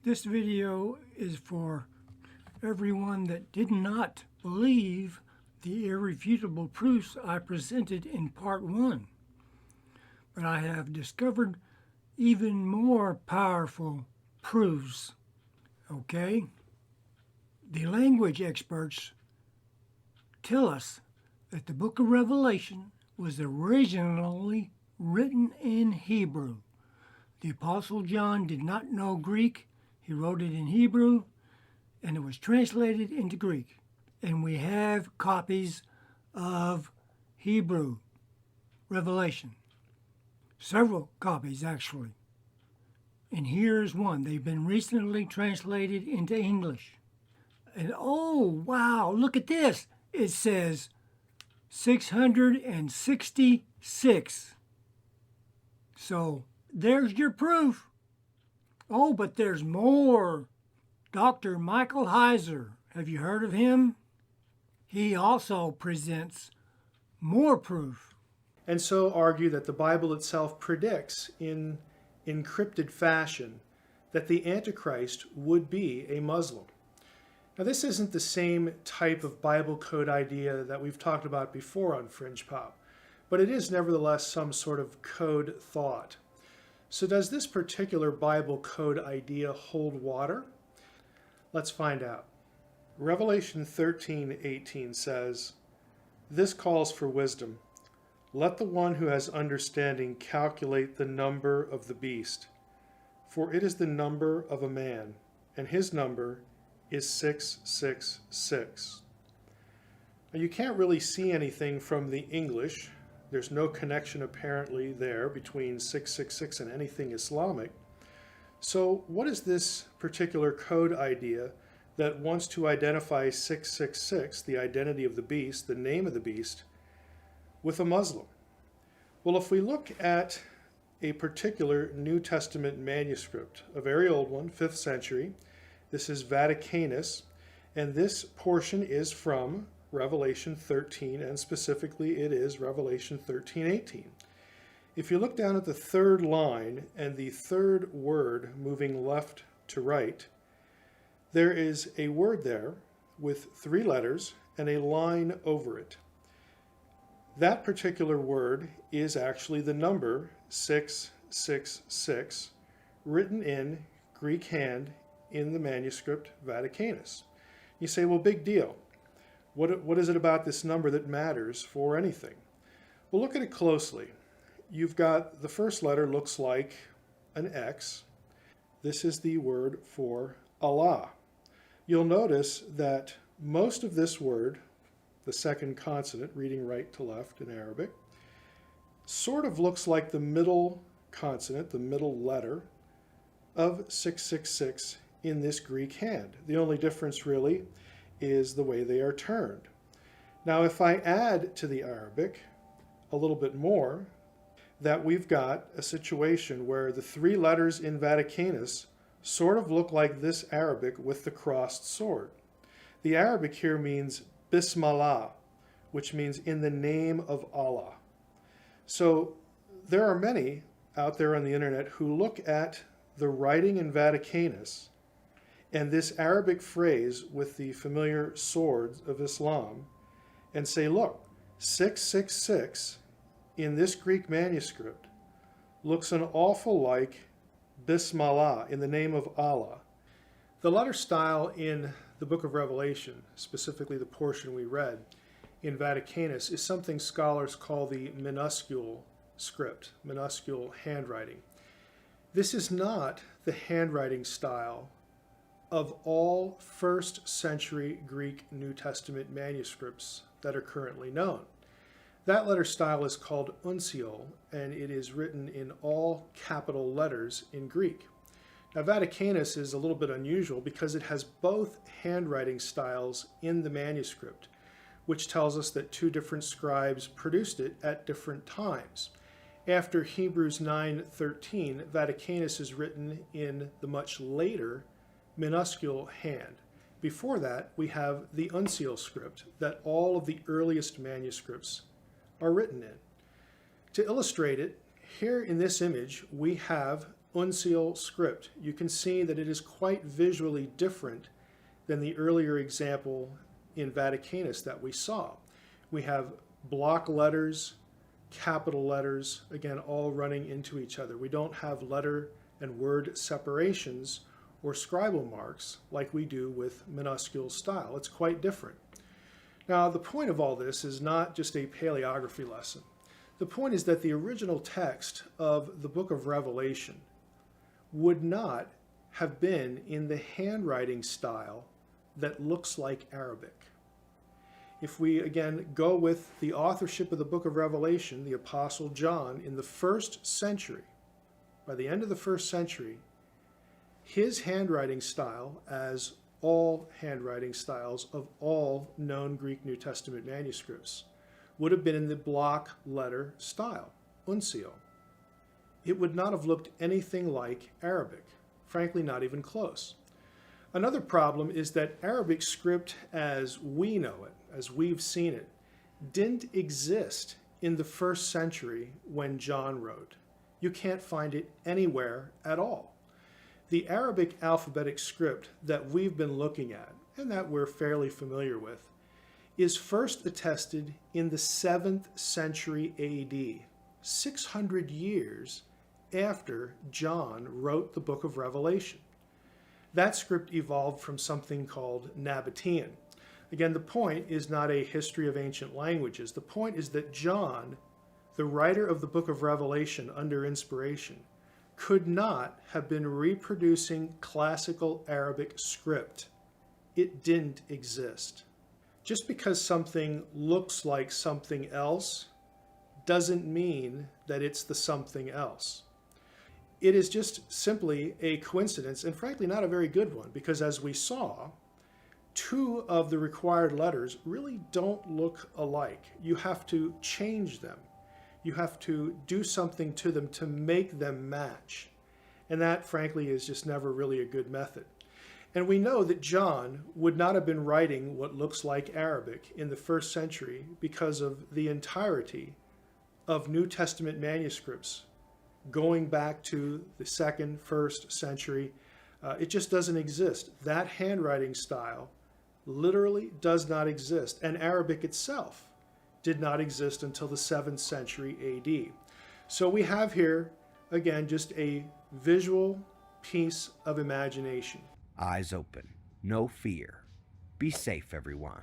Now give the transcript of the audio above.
This video is for everyone that did not believe the irrefutable proofs I presented in part 1. But I have discovered even more powerful proofs. Okay? The language experts tell us that the book of Revelation was originally written in Hebrew. The Apostle John did not know Greek. He wrote it in Hebrew, and it was translated into Greek. And we have copies of Hebrew Revelation. Several copies, actually. And here's one. They've been recently translated into English. And oh, wow, look at this. It says 666. So there's your proof. Oh, but there's more. Dr. Michael Heiser, have you heard of him? He also presents more proof. And so argue that the Bible itself predicts in encrypted fashion that the Antichrist would be a Muslim. Now, this isn't the same type of Bible code idea that we've talked about before on Fringe Pop, but it is nevertheless some sort of code thought. So does this particular Bible code idea hold water? Let's find out. Revelation 13:18 says, "This calls for wisdom. Let the one who has understanding calculate the number of the beast, for it is the number of a man, and his number is 666. Now, you can't really see anything from the English. There's no connection apparently there between 666 and anything Islamic. So what is this particular code idea that wants to identify 666, the identity of the beast, the name of the beast, with a Muslim? Well, if we look at a particular New Testament manuscript, a very old one, 5th century, this is Vaticanus, and this portion is from Revelation 13, and specifically it is Revelation 13:18. If you look down at the third line and the third word moving left to right, there is a word there with 3 letters and a line over it. That particular word is actually the number 666 written in Greek hand in the manuscript Vaticanus. You say, well, big deal. What is it about this number that matters for anything? Well, look at it closely. You've got the first letter looks like an X. This is the word for Allah. You'll notice that most of this word, the second consonant, reading right to left in Arabic, sort of looks like the middle consonant, the middle letter of 666 in this Greek hand. The only difference really is the way they are turned. Now, if I add to the Arabic a little bit more, that we've got a situation where the 3 letters in Vaticanus sort of look like this Arabic with the crossed sword. The Arabic here means Bismillah, which means in the name of Allah. So there are many out there on the internet who look at the writing in Vaticanus and this Arabic phrase with the familiar swords of Islam and say, look, 666 in this Greek manuscript looks an awful like Bismillah, in the name of Allah. The letter style in the book of Revelation, specifically the portion we read in Vaticanus, is something scholars call the minuscule script, minuscule handwriting. This is not the handwriting style of all 1st century Greek New Testament manuscripts that are currently known. That letter style is called uncial, and it is written in all capital letters in Greek. Now, Vaticanus is a little bit unusual because it has both handwriting styles in the manuscript, which tells us that 2 different scribes produced it at different times. After Hebrews 9:13, Vaticanus is written in the much later minuscule hand. Before that, we have the uncial script that all of the earliest manuscripts are written in. To illustrate it, here in this image, we have uncial script, you can see that it is quite visually different than the earlier example in Vaticanus that we saw. We have block letters, capital letters, again, all running into each other. We don't have letter and word separations or scribal marks like we do with minuscule style. It's quite different. Now, the point of all this is not just a paleography lesson. The point is that the original text of the book of Revelation would not have been in the handwriting style that looks like Arabic. If we again go with the authorship of the book of Revelation, the Apostle John, in the first century, by the end of the first century, his handwriting style, as all handwriting styles of all known Greek New Testament manuscripts, would have been in the block letter style, uncial. It would not have looked anything like Arabic, frankly, not even close. Another problem is that Arabic script as we know it, as we've seen it, didn't exist in the first century when John wrote. You can't find it anywhere at all. The Arabic alphabetic script that we've been looking at, and that we're fairly familiar with, is first attested in the 7th century AD, 600 years after John wrote the book of Revelation. That script evolved from something called Nabatean. Again, the point is not a history of ancient languages. The point is that John, the writer of the book of Revelation under inspiration, could not have been reproducing classical Arabic script. It didn't exist. Just because something looks like something else doesn't mean that it's the something else. It is just simply a coincidence, and frankly not a very good one, because as we saw, two of the required letters really don't look alike. You have to change them. You have to do something to them to make them match. And that, frankly, is just never really a good method. And we know that John would not have been writing what looks like Arabic in the first century because of the entirety of New Testament manuscripts going back to the 2nd, 1st century. It just doesn't exist. That handwriting style literally does not exist. And Arabic itself did not exist until the 7th century AD. So we have here, again, just a visual piece of imagination. Eyes open, no fear. Be safe, everyone.